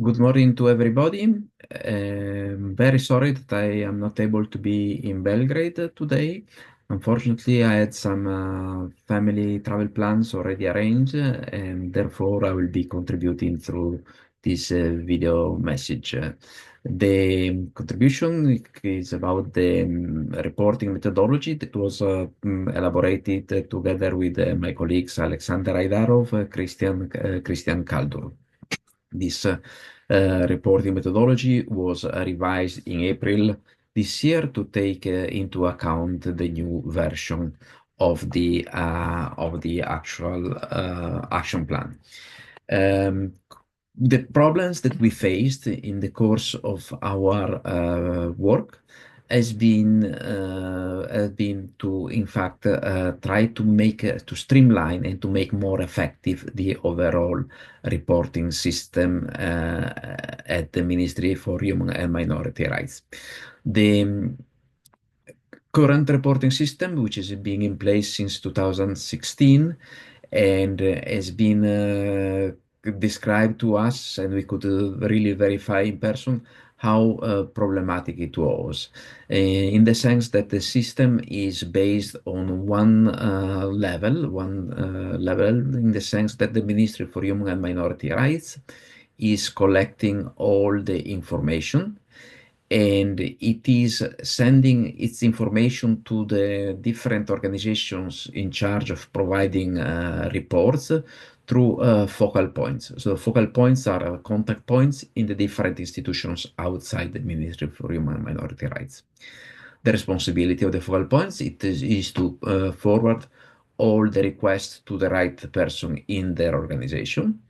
Good morning to everybody. Very sorry that I am not able to be in Belgrade today. Unfortunately, I had some family travel plans already arranged, and therefore I will be contributing through this video message. The contribution is about the reporting methodology that was elaborated together with my colleagues Aleksandr Aidarov, Kristijan Kaldur. This reporting methodology was revised in April this year to take into account the new version of the actual action plan. The problems that we faced in the course of our work has been to, in fact, try to to streamline and to make more effective the overall reporting system at the Ministry for Human and Minority Rights. The current reporting system, which is being in place since 2016 and has been described to us, and we could really verify in person how problematic it was, in the sense that the system is based on one level, in the sense that the Ministry for Human and Minority Rights is collecting all the information and it is sending its information to the different organizations in charge of providing reports through focal points. So focal points are contact points in the different institutions outside the Ministry for Human and Minority Rights. The responsibility of the focal points is to forward all the requests to the right person in their organization.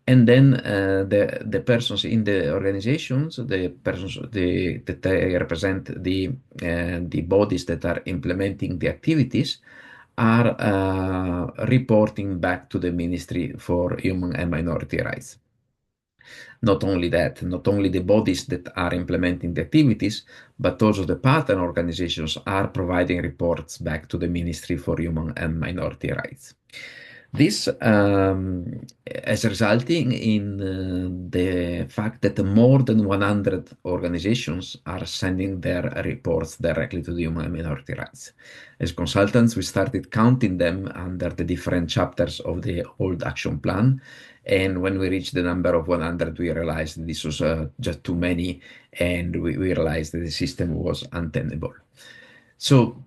And then the persons in the organizations, the persons that they represent the bodies that are implementing the activities, are reporting back to the Ministry for Human and Minority Rights. Not only that, not only the bodies that are implementing the activities, but also the partner organizations are providing reports back to the Ministry for Human and Minority Rights. This is resulting in the fact that more than 100 organizations are sending their reports directly to the Human and Minority Rights. As consultants, we started counting them under the different chapters of the old action plan. And when we reached the number of 100, we realized this was just too many, and we realized that the system was untenable. So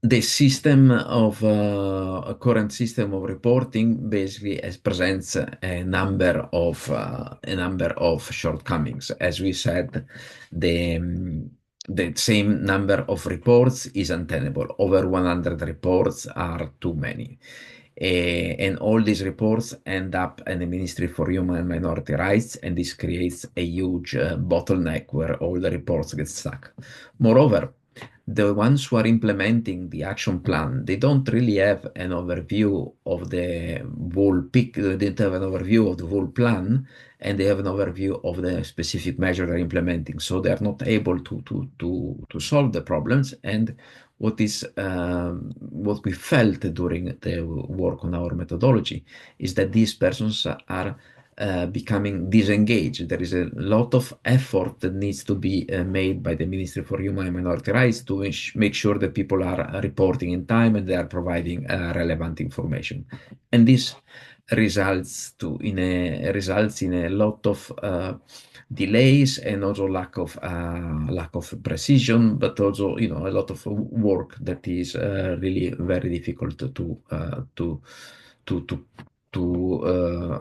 the system of a current system of reporting basically presents a number of shortcomings. As we said, the same number of reports is untenable. Over 100 reports are too many. And all these reports end up in the Ministry for Human and Minority Rights, and this creates a huge bottleneck where all the reports get stuck. Moreover, the ones who are implementing the action plan, they don't really have an overview of the whole they don't have an overview of the whole plan, and they have an overview of the specific measure they're implementing. So they're not able to solve the problems. And what we felt during the work on our methodology is that these persons are becoming disengaged. There is a lot of effort that needs to be made by the Ministry for Human and Minority Rights to make sure that people are reporting in time and they are providing relevant information. And this results in a lot of delays and also lack of precision, but also a lot of work that is really very difficult to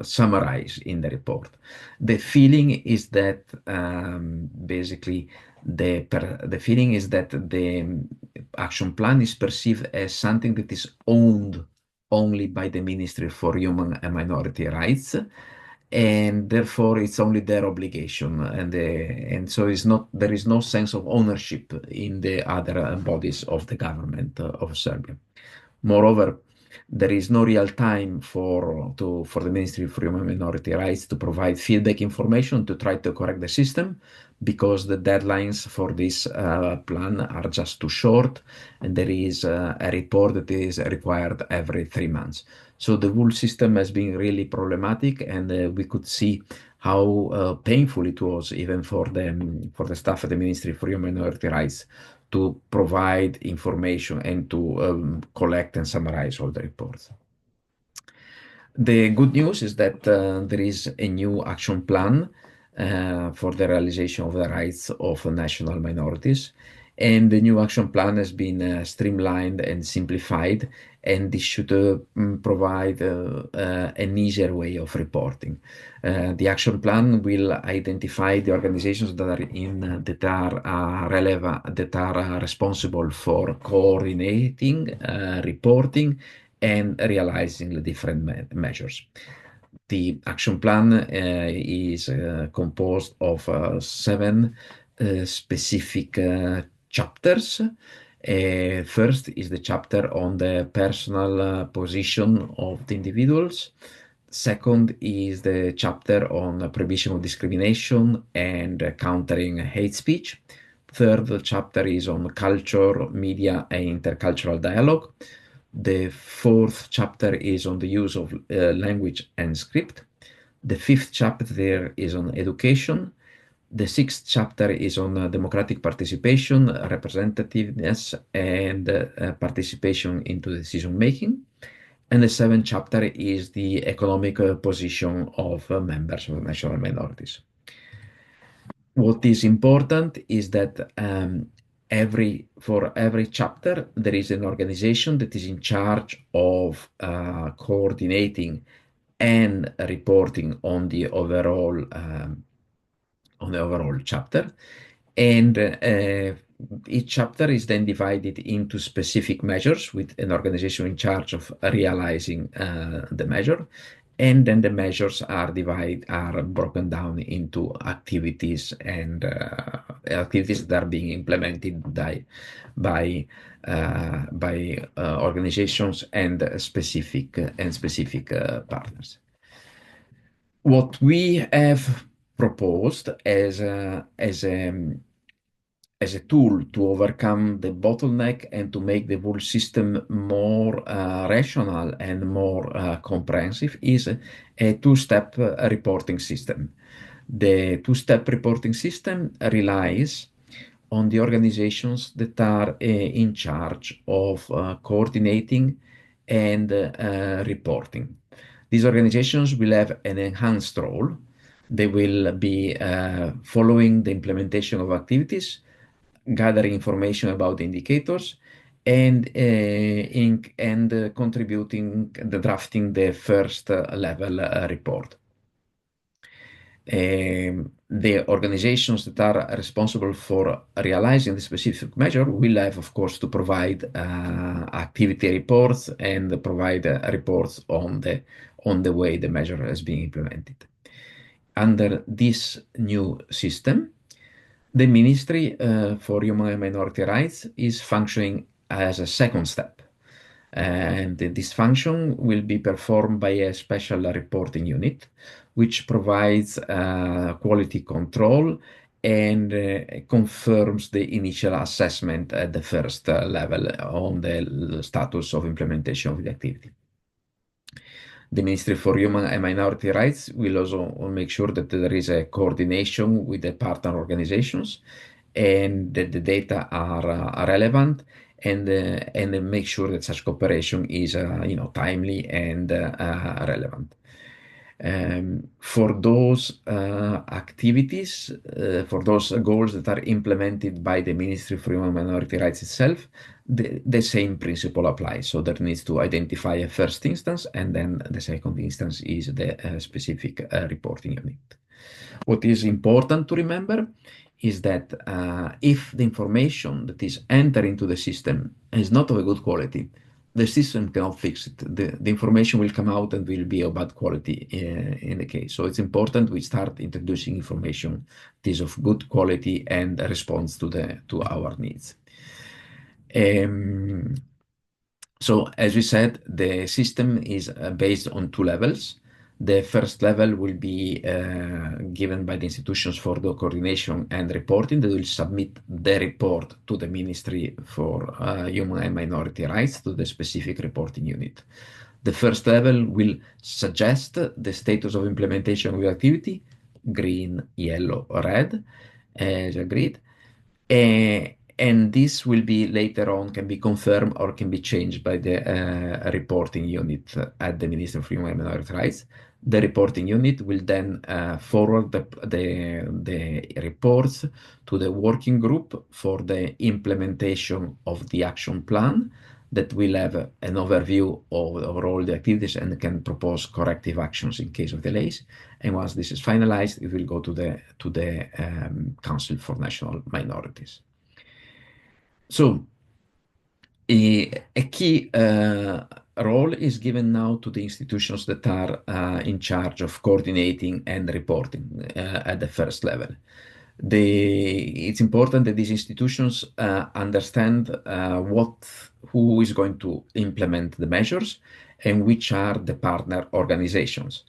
summarize in the report. The feeling is that basically the feeling is that the action plan is perceived as something that is owned only by the Ministry for Human and Minority Rights, and therefore it's only their obligation, and so there is no sense of ownership in the other bodies of the government of Serbia. Moreover, there is no real time for the Ministry for Human and Minority Rights to provide feedback information to try to correct the system, because the deadlines for this plan are just too short, and there is a report that is required every 3 months. So the whole system has been really problematic, and we could see how painful it was even for the staff at the Ministry for Human Minority Rights to provide information and to collect and summarize all the reports. The good news is that there is a new action plan for the realization of the rights of national minorities. And the new action plan has been streamlined and simplified, and this should provide an easier way of reporting. The action plan will identify the organizations that are that are relevant, that are responsible for coordinating, reporting, and realizing the different measures. The action plan is composed of 7 specific chapters. First is the chapter on the personal position of the individuals. Second is the chapter on prohibition of discrimination and countering hate speech. Third chapter is on culture, media, and intercultural dialogue. The fourth chapter is on the use of language and script. The fifth chapter is on education. The sixth chapter is on democratic participation, representativeness, and participation into decision making. And the seventh chapter is the economic position of members of national minorities. What is important is that for every chapter, there is an organization that is in charge of coordinating and reporting on the overall chapter. And each chapter is then divided into specific measures with an organization in charge of realizing the measure. And then the measures are broken down into activities and activities that are being implemented by organizations and specific partners. What we have proposed as a tool to overcome the bottleneck and to make the whole system more rational and more comprehensive is a two-step reporting system. The two-step reporting system relies on the organizations that are in charge of coordinating and reporting. These organizations will have an enhanced role. They will be following the implementation of activities, gathering information about indicators, and contributing the drafting the first level report. The organizations that are responsible for realizing the specific measure will have, of course, to provide activity reports and provide reports on the way the measure has been implemented. Under this new system, the Ministry for Human and Minority Rights is functioning as a second step. And this function will be performed by a special reporting unit, which provides quality control and confirms the initial assessment at the first level on the status of implementation of the activity. The Ministry for Human and Minority Rights will also make sure that there is a coordination with the partner organizations and that the data are relevant and make sure that such cooperation is timely and relevant. For those activities, for those goals that are implemented by the Ministry for Human and Minority Rights itself, the same principle applies. So there needs to identify a first instance, and then the second instance is the specific reporting unit. What is important to remember is that if the information that is entered into the system is not of a good quality, the system cannot fix it. The information will come out and will be of bad quality in the case. So it's important we start introducing information that is of good quality and responds to our needs. So as we said, the system is based on 2 levels. The first level will be given by the institutions for the coordination and reporting. They will submit the report to the Ministry for Human and Minority Rights, to the specific reporting unit. The first level will suggest the status of implementation of the activity green, yellow, red, as agreed. And this will be later on can be confirmed or can be changed by the reporting unit at the Ministry of Human and Minority Rights. The reporting unit will then forward the reports to the working group for the implementation of the action plan that will have an overview of all the activities and can propose corrective actions in case of delays. And once this is finalized, it will go to the Council for National Minorities. So a key role is given now to the institutions that are in charge of coordinating and reporting at the first level. It's important that these institutions understand who is going to implement the measures and which are the partner organizations.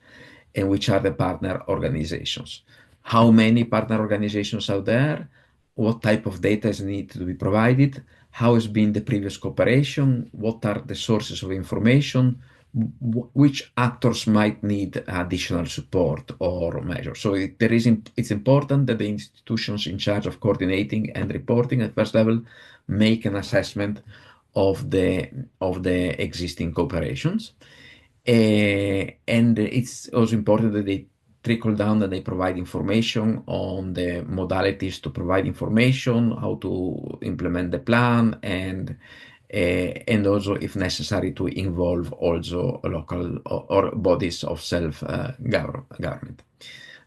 How many partner organizations are there? What type of data is needed to be provided? How has been the previous cooperation? What are the sources of information? Which actors might need additional support or measures? So it's important that the institutions in charge of coordinating and reporting at first level make an assessment of the existing cooperations. And it's also important that they trickle down, that they provide information on the modalities to provide information, how to implement the plan, and also, if necessary, to involve also local or bodies of self-government.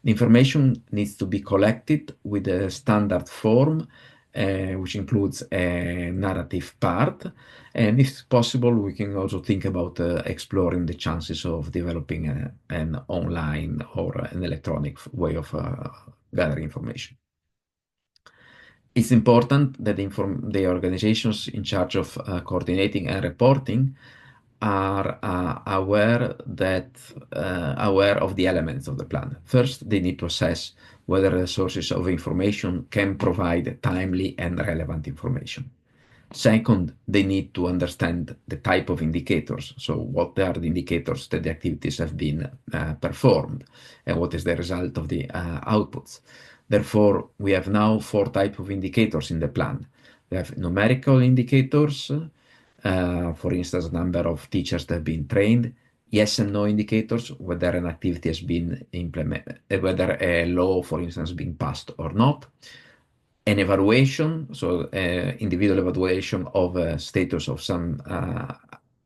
The information needs to be collected with a standard form, which includes a narrative part. And if possible, we can also think about exploring the chances of developing an online or an electronic way of gathering information. It's important that the organizations in charge of coordinating and reporting are aware of the elements of the plan. First, they need to assess whether the sources of information can provide timely and relevant information. Second, they need to understand the type of indicators. So what are the indicators that the activities have been performed, and what is the result of the outputs. Therefore, we have now 4 types of indicators in the plan. We have numerical indicators, for instance, number of teachers that have been trained, yes and no indicators, whether an activity has been implemented, whether a law, for instance, has been passed or not. An evaluation, so individual evaluation of a status of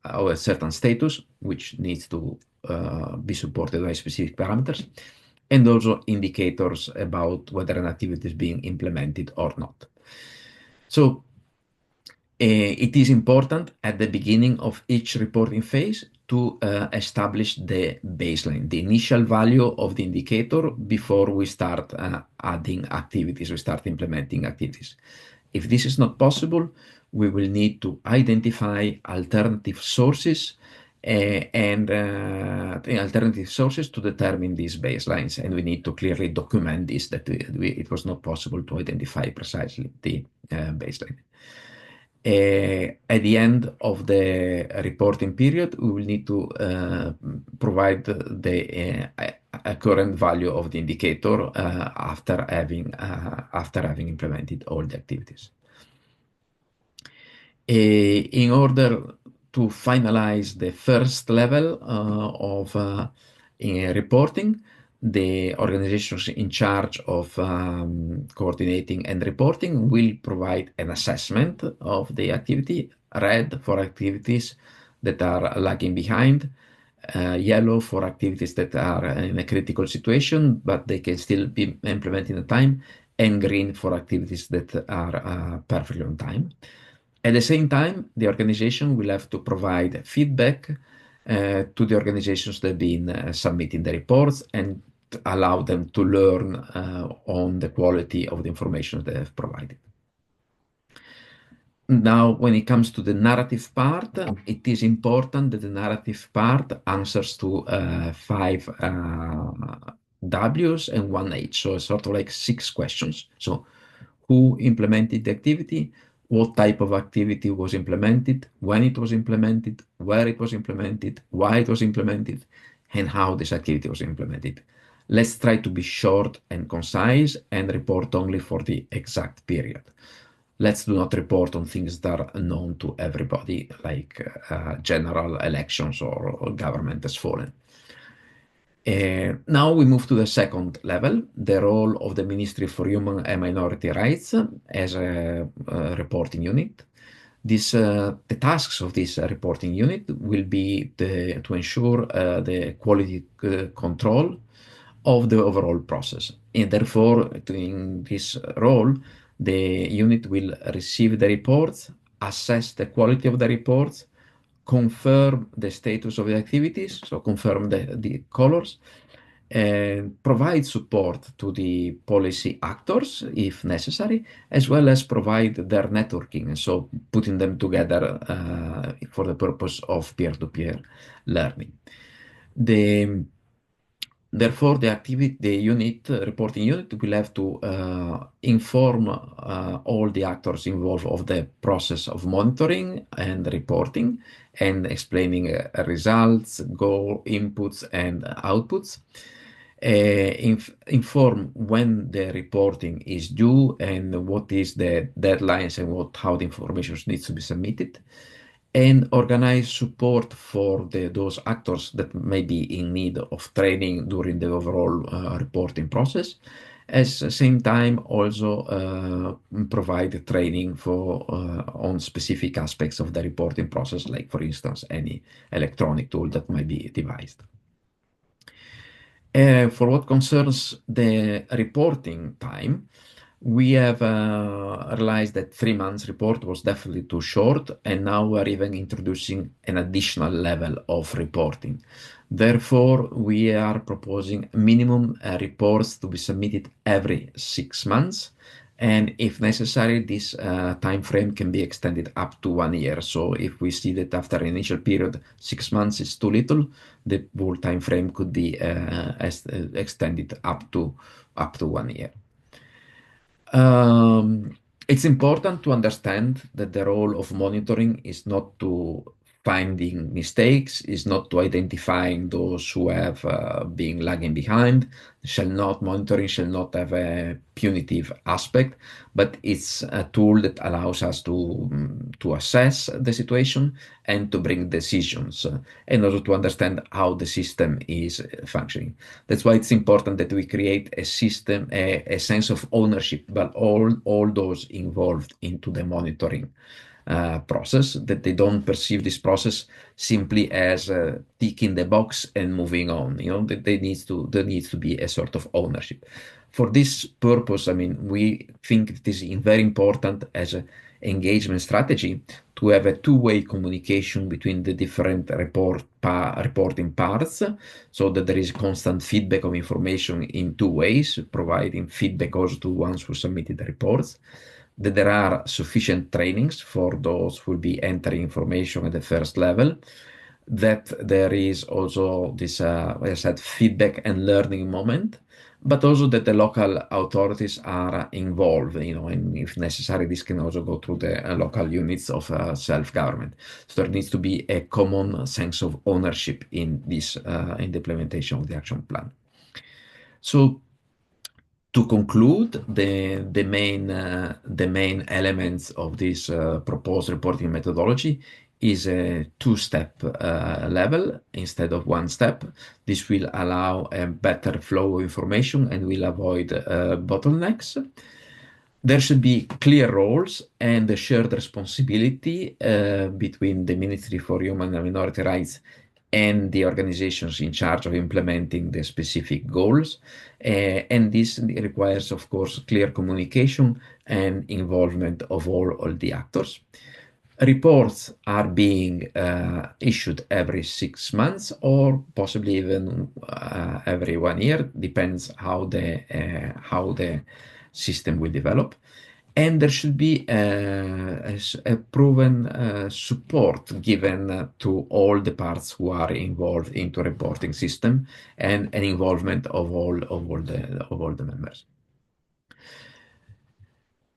of a certain status, which needs to be supported by specific parameters, and also indicators about whether an activity is being implemented or not. So it is important at the beginning of each reporting phase to establish the baseline, the initial value of the indicator before we start adding activities, we start implementing activities. If this is not possible, we will need to identify alternative sources and alternative sources to determine these baselines, and we need to clearly document this, that it was not possible to identify precisely the baseline. At the end of the reporting period, we will need to provide the current value of the indicator after having implemented all the activities. In order to finalize the first level of reporting, the organizations in charge of coordinating and reporting will provide an assessment of the activity, red for activities that are lagging behind, yellow for activities that are in a critical situation, but they can still be implemented in time, and green for activities that are perfectly on time. At the same time, the organization will have to provide feedback to the organizations that have been submitting the reports and allow them to learn on the quality of the information they have provided. Now, when it comes to the narrative part, it is important that the narrative part answers to 5 W's and 1 H, so sort of like 6 questions. So, who implemented the activity? What type of activity was implemented, when it was implemented, where it was implemented, why it was implemented, and how this activity was implemented. Let's try to be short and concise and report only for the exact period. Let's do not report on things that are known to everybody, like general elections or government has fallen. Now we move to the second level, the role of the Ministry for Human and Minority Rights as a reporting unit. The tasks of this reporting unit will be to ensure the quality control of the overall process. And therefore, in this role, the unit will receive the reports, assess the quality of the reports, confirm the status of the activities, so confirm the colors, and provide support to the policy actors if necessary, as well as provide their networking, so putting them together for the purpose of peer-to-peer learning. Therefore, the reporting unit will have to inform all the actors involved of the process of monitoring and reporting and explaining results, goal, inputs, and outputs. Inform when the reporting is due and what is the deadlines and how the information needs to be submitted, and organize support for those actors that may be in need of training during the overall reporting process. At the same time, also provide training on specific aspects of the reporting process, like, for instance, any electronic tool that might be devised. For what concerns the reporting time, we have realized that 3 months report was definitely too short, and now we're even introducing an additional level of reporting. Therefore, we are proposing minimum reports to be submitted every 6 months, and if necessary, this time frame can be extended up to 1 year. So if we see that after an initial period, 6 months is too little, the whole time frame could be extended up to 1 year. It's important to understand that the role of monitoring is not to finding mistakes, is not to identifying those who have been lagging behind. Monitoring shall not have a punitive aspect, but it's a tool that allows us to assess the situation and to bring decisions, and also to understand how the system is functioning. That's why it's important that we create a system, a sense of ownership, but all those involved into the monitoring process, that they don't perceive this process simply as ticking the box and moving on. That there needs to be a sort of ownership. For this purpose, I mean, we think it is very important as an engagement strategy to have a two-way communication between the different reporting parts, so that there is constant feedback of information in two ways, providing feedback also to ones who submitted the reports, that there are sufficient trainings for those who will be entering information at the first level, that there is also this, as I said, feedback and learning moment, but also that the local authorities are involved, and if necessary, this can also go through the local units of self-government. So there needs to be a common sense of ownership in this, in the implementation of the action plan. So to conclude, the main elements of this proposed reporting methodology is a two-step level instead of one step. This will allow a better flow of information and will avoid bottlenecks. There should be clear roles and a shared responsibility between the Ministry for Human and Minority Rights and the organizations in charge of implementing the specific goals. And this requires, of course, clear communication and involvement of all the actors. Reports are being issued every 6 months or possibly even every 1 year, depends how the system will develop. And there should be a proven support given to all the parts who are involved into reporting system, and an involvement of all the members.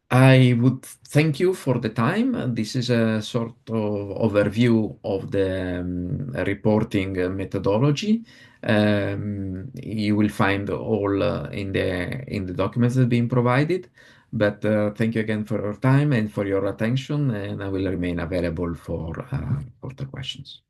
I would thank you for the time. This is a sort of overview of the reporting methodology. You will find all in the documents that have been provided. But thank you again for your time and for your attention, and I will remain available for further questions.